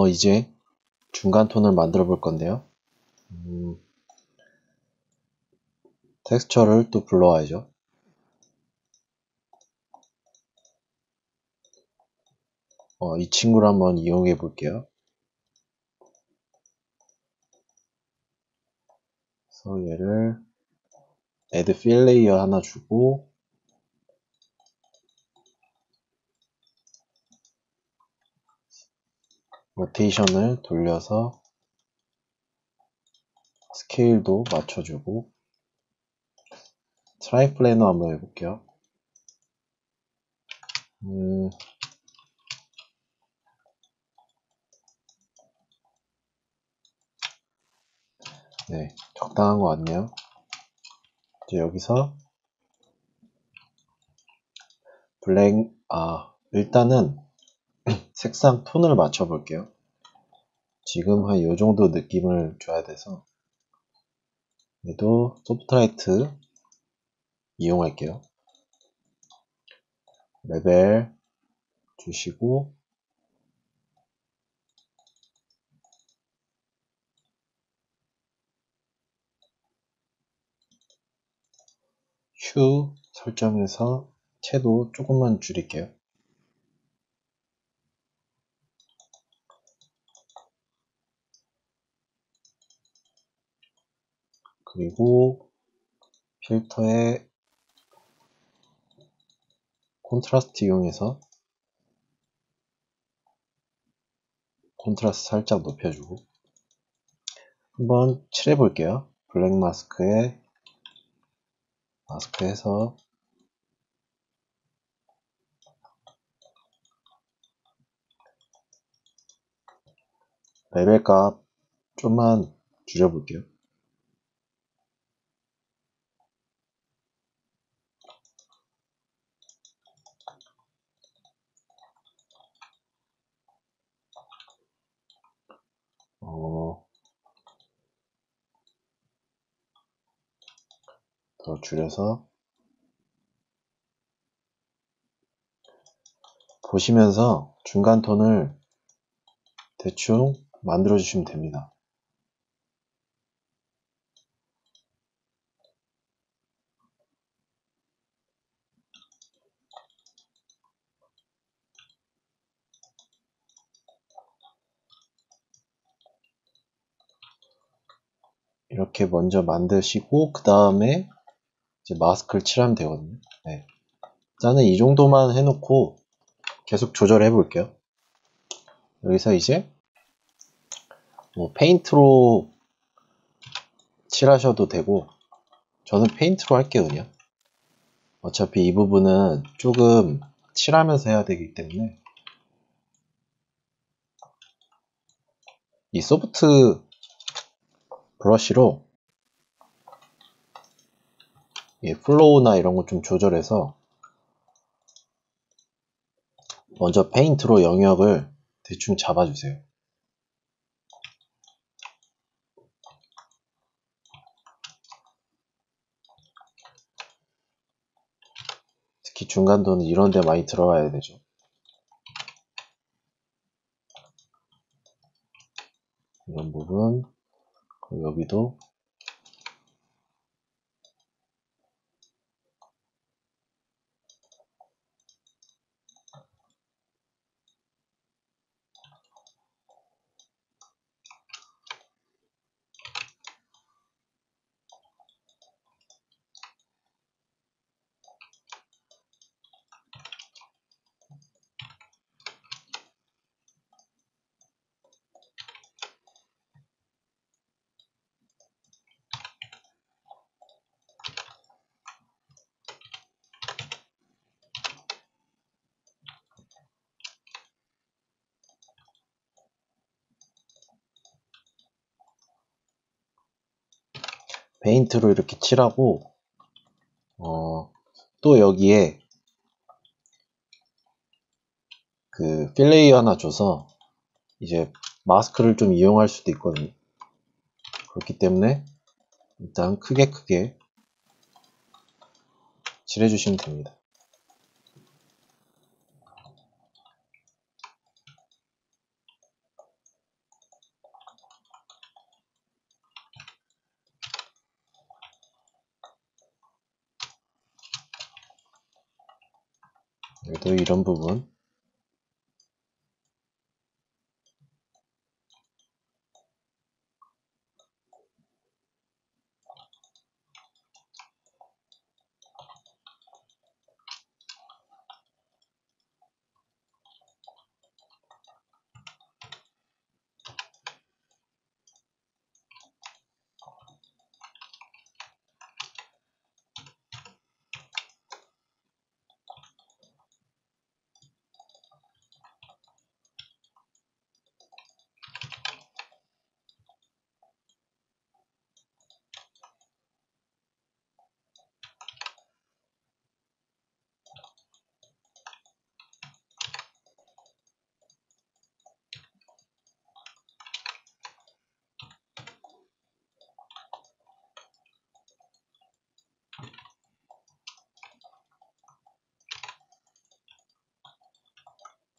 이제 중간 톤을 만들어 볼 건데요. 텍스처를 또 불러와야죠. 이 친구를 한번 이용해 볼게요. 그래서 얘를 add fill layer 하나 주고, 로테이션을 돌려서 스케일도 맞춰주고, 트라이플래너 한번 해볼게요. 네, 적당한 것 같네요. 이제 여기서 일단은 색상 톤을 맞춰 볼게요. 지금 한 요정도 느낌을 줘야 돼서 얘도 소프트라이트 이용할게요. 레벨 주시고, 휴 설정해서 채도 조금만 줄일게요. 그리고 필터에 콘트라스트 이용해서 콘트라스트 살짝 높여주고, 한번 칠해 볼게요. 블랙 마스크에 마스크 해서 레벨 값 좀만 줄여볼게요. 더 줄여서 보시면서 중간 톤을 대충 만들어 주시면 됩니다. 이렇게 먼저 만드시고 그 다음에 이제 마스크를 칠하면 되거든요. 네. 저는 이 정도만 해놓고 계속 조절해 볼게요. 여기서 이제 뭐 페인트로 칠하셔도 되고, 저는 페인트로 할게요. 그냥 어차피 이 부분은 조금 칠하면서 해야 되기 때문에 이 소프트 브러쉬로 플로우나 이런 거 좀 조절해서 먼저 페인트로 영역을 대충 잡아주세요. 특히 중간도는 이런 데 많이 들어가야 되죠. 이런 부분, 그리고 여기도 페인트로 이렇게 칠하고, 또 여기에 그 필레이어 하나 줘서 이제 마스크를 좀 이용할 수도 있거든요. 그렇기 때문에 일단 크게 칠해주시면 됩니다. 여기도 이런 부분.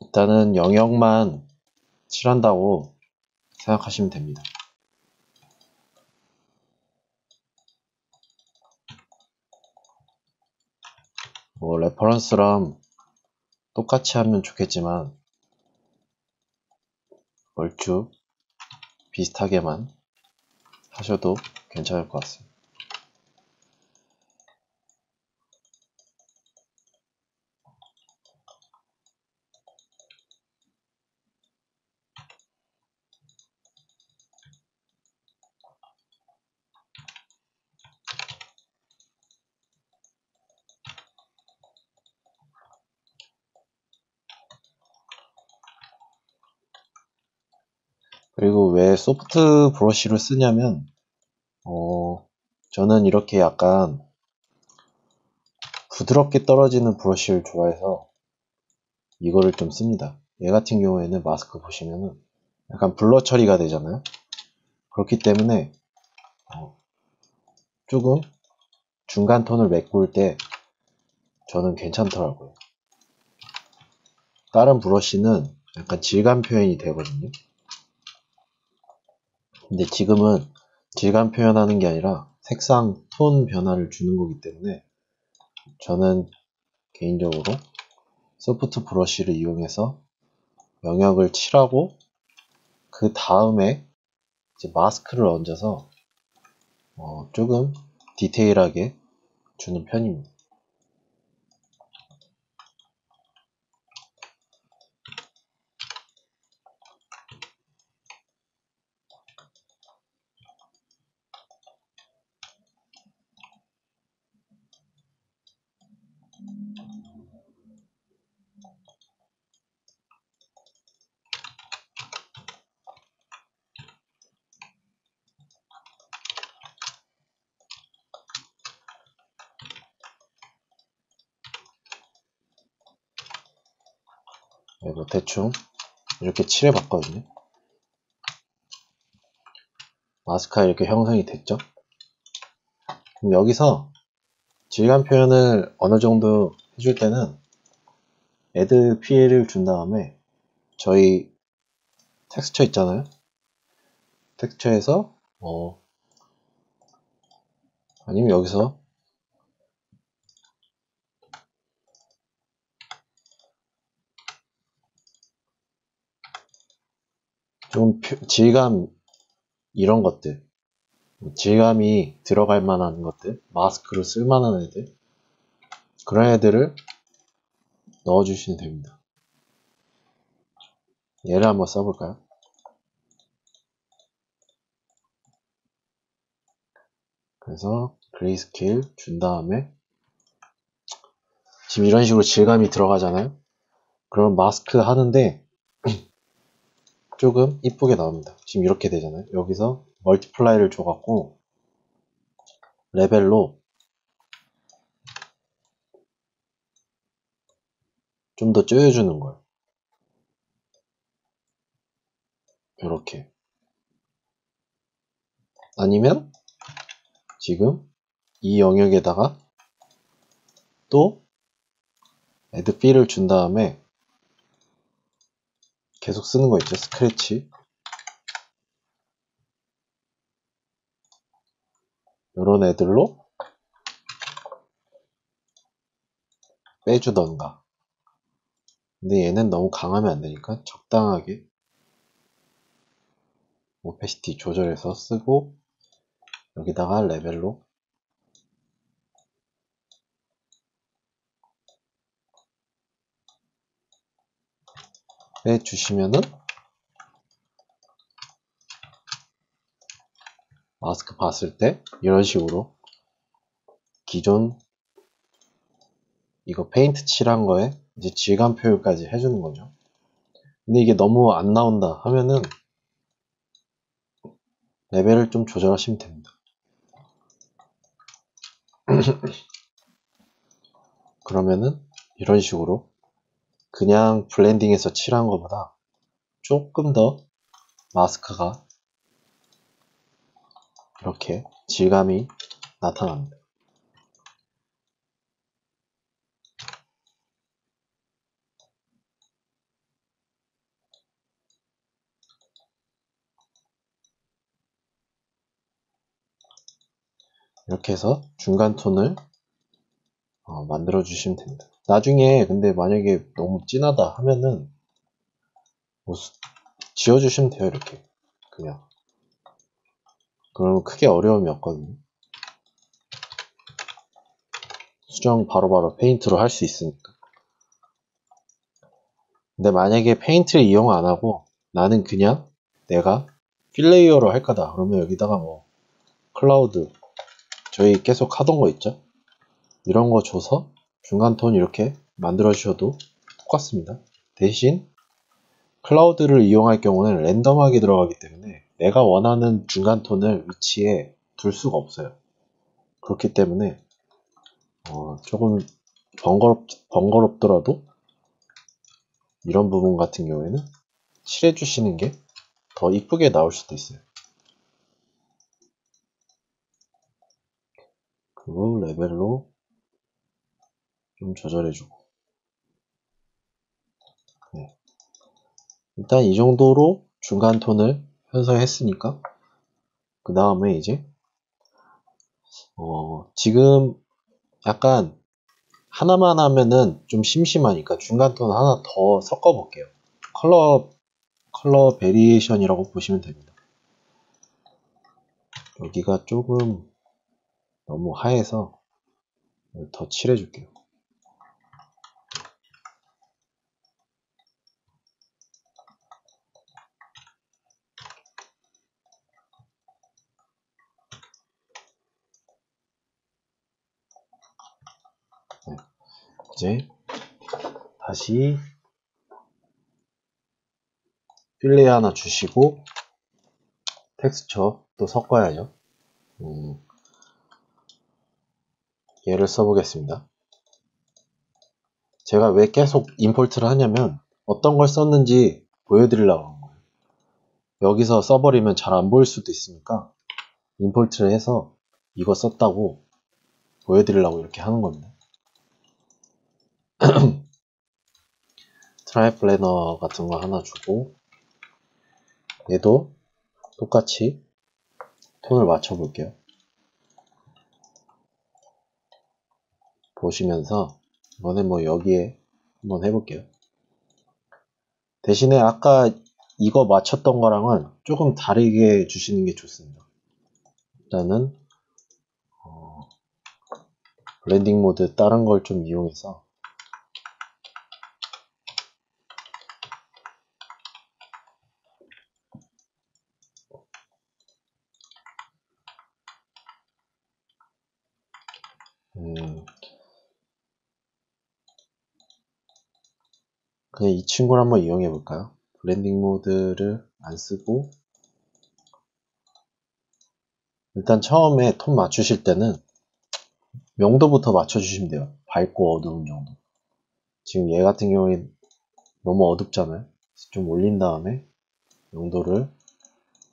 일단은 영역만 칠한다고 생각하시면 됩니다. 뭐 레퍼런스랑 똑같이 하면 좋겠지만 얼추 비슷하게만 하셔도 괜찮을 것 같습니다. 그리고 왜 소프트 브러쉬를 쓰냐면 저는 이렇게 약간 부드럽게 떨어지는 브러쉬를 좋아해서 이거를 좀 씁니다. 얘 같은 경우에는 마스크 보시면은 약간 블러 처리가 되잖아요. 그렇기 때문에 조금 중간 톤을 메꿀 때 저는 괜찮더라고요. 다른 브러쉬는 약간 질감 표현이 되거든요. 근데 지금은 질감 표현하는 게 아니라 색상, 톤 변화를 주는 거기 때문에 저는 개인적으로 소프트 브러쉬를 이용해서 영역을 칠하고 그 다음에 이제 마스크를 얹어서 조금 디테일하게 주는 편입니다. 그리고 대충 이렇게 칠해봤거든요. 마스크가 이렇게 형성이 됐죠. 그럼 여기서 질감 표현을 어느 정도 해줄 때는 애드 피해를 준 다음에 저희 텍스처 있잖아요. 텍스처에서 아니면 여기서 좀 질감 이런 것들, 질감이 들어갈 만한 것들, 마스크로 쓸 만한 애들, 그런 애들을 넣어주시면 됩니다. 얘를 한번 써볼까요? 그래서 그레이스케일 준 다음에 지금 이런 식으로 질감이 들어가잖아요. 그럼 마스크 하는데 조금 이쁘게 나옵니다. 지금 이렇게 되잖아요. 여기서 멀티플라이를 줘갖고 레벨로 좀 더 조여주는 거예요. 이렇게. 아니면 지금 이 영역에다가 또 애드 필을 준 다음에 계속 쓰는 거 있죠. 스크래치. 이런 애들로 빼주던가 근데 얘는 너무 강하면 안 되니까 적당하게 오페시티 조절해서 쓰고, 여기다가 레벨로 빼주시면은 마스크 봤을 때 이런 식으로 기존 이거 페인트 칠한 거에 이제 질감 표현까지 해주는 거죠. 근데 이게 너무 안 나온다 하면은 레벨을 좀 조절하시면 됩니다. 그러면은 이런 식으로 그냥 블렌딩해서 칠한 것보다 조금 더 마스크가 이렇게 질감이 나타납니다. 이렇게 해서 중간 톤을 만들어 주시면 됩니다. 나중에 근데 만약에 너무 진하다 하면은 뭐 지워주시면 돼요. 이렇게 그냥. 그러면 크게 어려움이 없거든요. 수정 바로바로 페인트로 할 수 있으니까. 근데 만약에 페인트를 이용 안 하고 나는 그냥 내가 필레이어로 할 거다. 그러면 여기다가 뭐 클라우드 저희 계속 하던 거 있죠? 이런 거 줘서 중간 톤 이렇게 만들어 주셔도 똑같습니다. 대신 클라우드를 이용할 경우는 랜덤하게 들어가기 때문에 내가 원하는 중간 톤을 위치에 둘 수가 없어요. 그렇기 때문에 조금 번거롭더라도 이런 부분 같은 경우에는 칠해 주시는 게 더 이쁘게 나올 수도 있어요. 그리고 레벨로 좀 조절해주고. 네. 일단 이 정도로 중간 톤을 편성했으니까 그 다음에 이제 지금 약간 하나만 하면은 좀 심심하니까 중간 톤 하나 더 섞어 볼게요. 컬러 베리에이션이라고 보시면 됩니다. 여기가 조금 너무 하얘서 더 칠해 줄게요. 네. 이제 다시 필레 하나 주시고 텍스처 또 섞어야죠. 얘를 써보겠습니다. 제가 왜 계속 임포트를 하냐면 어떤 걸 썼는지 보여드리려고 하는 거예요. 여기서 써버리면 잘 안 보일 수도 있으니까 임포트를 해서 이거 썼다고 보여드리려고 이렇게 하는 겁니다. 트라이 플래너 같은 거 하나 주고 얘도 똑같이 톤을 맞춰 볼게요. 보시면서 이번에 뭐 여기에 한번 해볼게요. 대신에 아까 이거 맞췄던 거랑은 조금 다르게 주시는 게 좋습니다. 일단은 블렌딩 모드 다른 걸 좀 이용해서 그냥 이 친구를 한번 이용해 볼까요? 블렌딩 모드를 안 쓰고 일단 처음에 톤 맞추실 때는 명도부터 맞춰주시면 돼요. 밝고 어두운 정도. 지금 얘 같은 경우에 너무 어둡잖아요. 좀 올린 다음에 명도를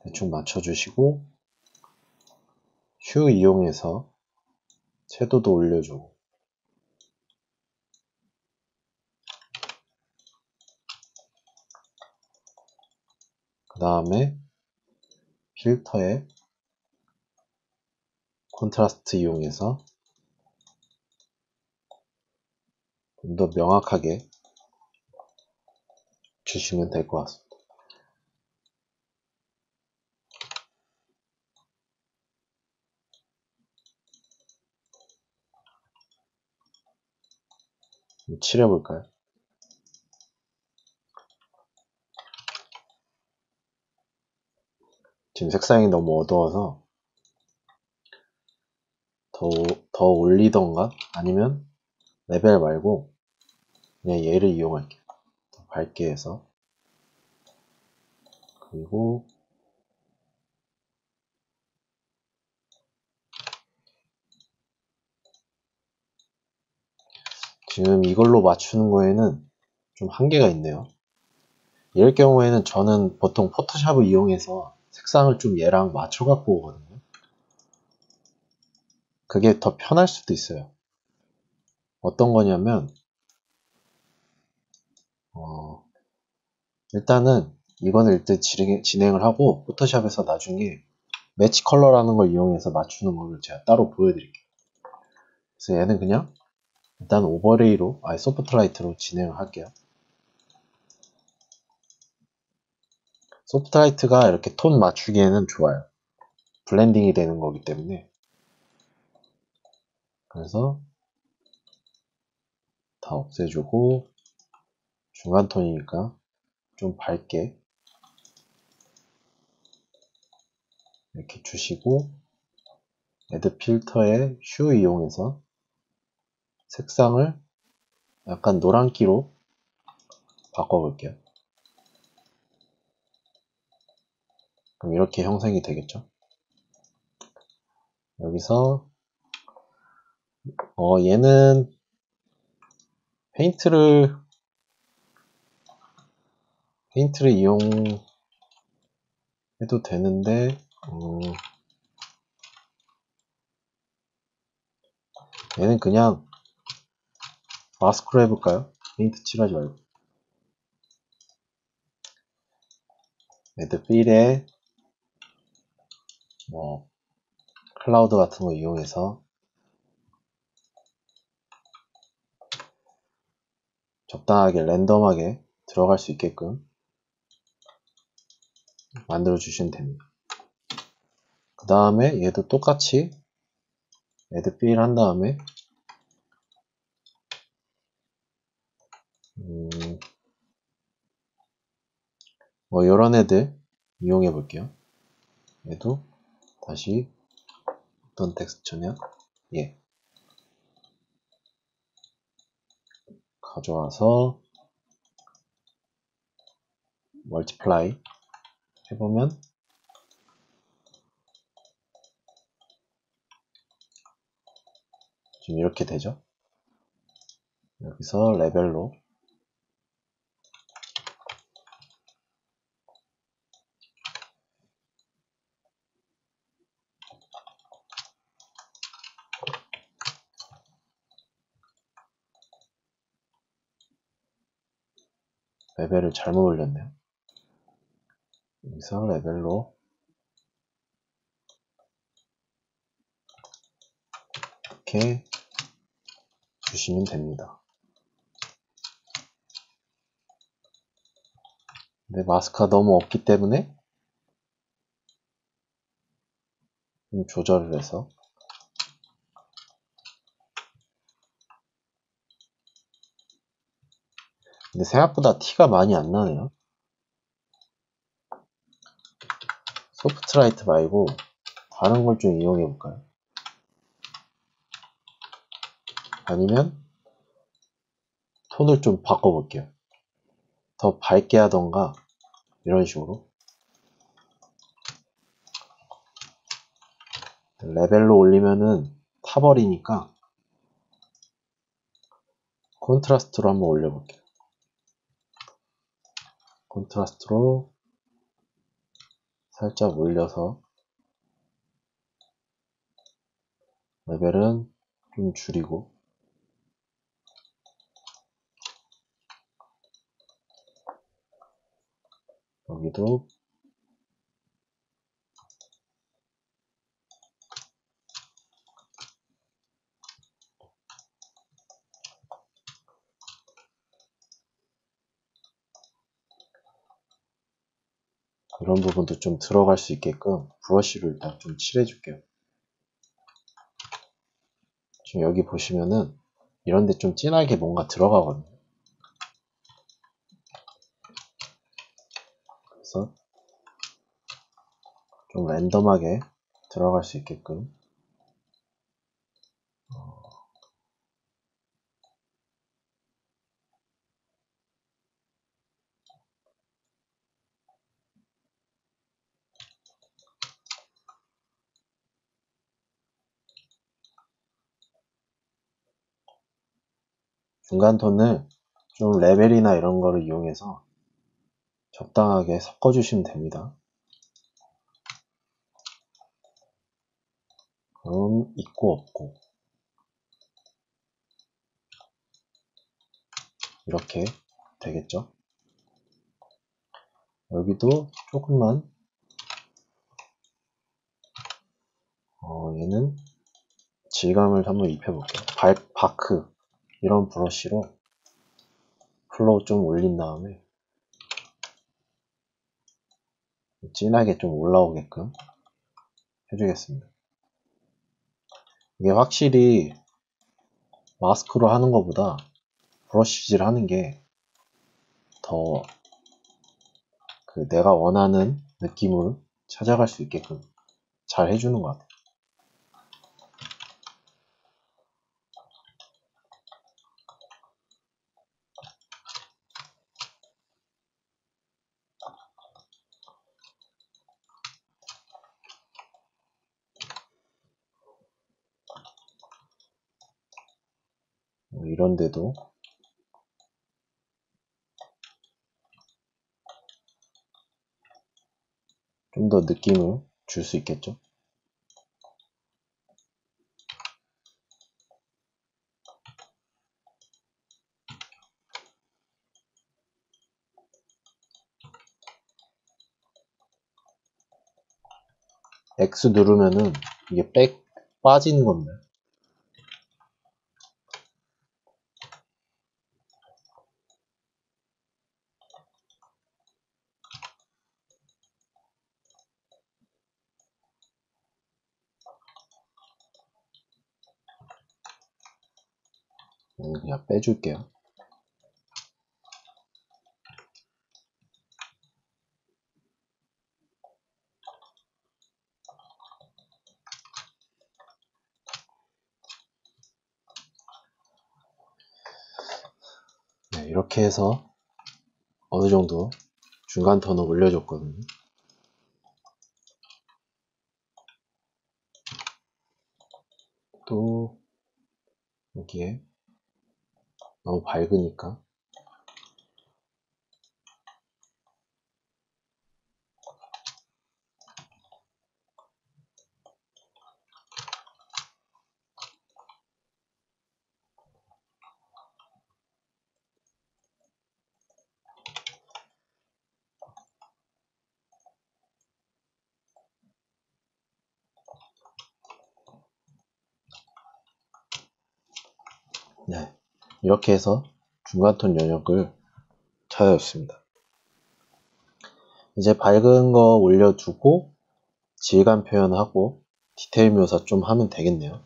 대충 맞춰주시고 휴 이용해서 채도도 올려주고 그 다음에 필터에 콘트라스트 이용해서 좀 더 명확하게 주시면 될 것 같습니다. 칠해볼까요? 지금 색상이 너무 어두워서 더 올리던가 아니면 레벨 말고 그냥 얘를 이용할게요. 더 밝게 해서. 그리고 지금 이걸로 맞추는 거에는 좀 한계가 있네요. 이럴 경우에는 저는 보통 포토샵을 이용해서 색상을 좀 얘랑 맞춰 갖고 오거든요. 그게 더 편할 수도 있어요. 어떤 거냐면 일단은 이거는 일단 진행을 하고 포토샵에서 나중에 매치 컬러라는 걸 이용해서 맞추는 거를 제가 따로 보여드릴게요. 그래서 얘는 그냥 일단 오버레이로 소프트라이트로 진행을 할게요. 소프트라이트가 이렇게 톤 맞추기에는 좋아요. 블렌딩이 되는 거기 때문에. 그래서 다 없애주고 중간 톤이니까 좀 밝게 이렇게 주시고 애드 필터의 휴 이용해서 색상을 약간 노란기로 바꿔볼게요. 그럼 이렇게 형성이 되겠죠. 여기서 얘는 페인트를 이용해도 되는데 얘는 그냥 마스크로 해볼까요? 페인트 칠하지 말고. 애드 필에 클라우드 같은 거 이용해서 적당하게 랜덤하게 들어갈 수 있게끔 만들어 주시면 됩니다. 그 다음에 얘도 똑같이 애드 필 한 다음에 이런 애들 이용해 볼게요. 얘도 다시 어떤 텍스처냐 가져와서 멀티플라이 해보면 지금 이렇게 되죠. 여기서 레벨로 레벨을 잘못 올렸네요. 여기서 레벨로 이렇게 주시면 됩니다. 근데 마스크가 너무 없기 때문에 좀 조절을 해서 근데 생각보다 티가 많이 안 나네요. 소프트라이트 말고 다른 걸 좀 이용해 볼까요? 아니면 톤을 좀 바꿔 볼게요. 더 밝게 하던가 이런 식으로 레벨로 올리면은 타버리니까 콘트라스트로 한번 올려볼게요. 콘트라스트로 살짝 올려서 레벨은 좀 줄이고 여기도 이런 부분도 좀 들어갈 수 있게끔 브러쉬로 일단 좀 칠해줄게요. 지금 여기 보시면은 이런데 좀 진하게 뭔가 들어가거든요. 그래서 좀 랜덤하게 들어갈 수 있게끔 중간 톤을 좀 레벨이나 이런 거를 이용해서 적당하게 섞어주시면 됩니다. 그럼 있고 없고 이렇게 되겠죠. 여기도 조금만 얘는 질감을 한번 입혀볼게요. 바크 이런 브러쉬로 플로우 좀 올린 다음에 진하게 좀 올라오게끔 해주겠습니다. 이게 확실히 마스크로 하는 것보다 브러쉬질 하는 게 더 내가 원하는 느낌을 찾아갈 수 있게끔 잘 해주는 것 같아요. 이런데도 좀 더 느낌을 줄 수 있겠죠. X 누르면은 이게 빠지는 겁니다. 그냥 빼줄게요. 네, 이렇게 해서 어느 정도 중간 톤을 올려줬거든요. 또 여기에 너무 밝으니까 네, 이렇게 해서 중간톤 영역을 찾아줬습니다. 이제 밝은 거 올려두고 질감 표현하고 디테일 묘사 좀 하면 되겠네요.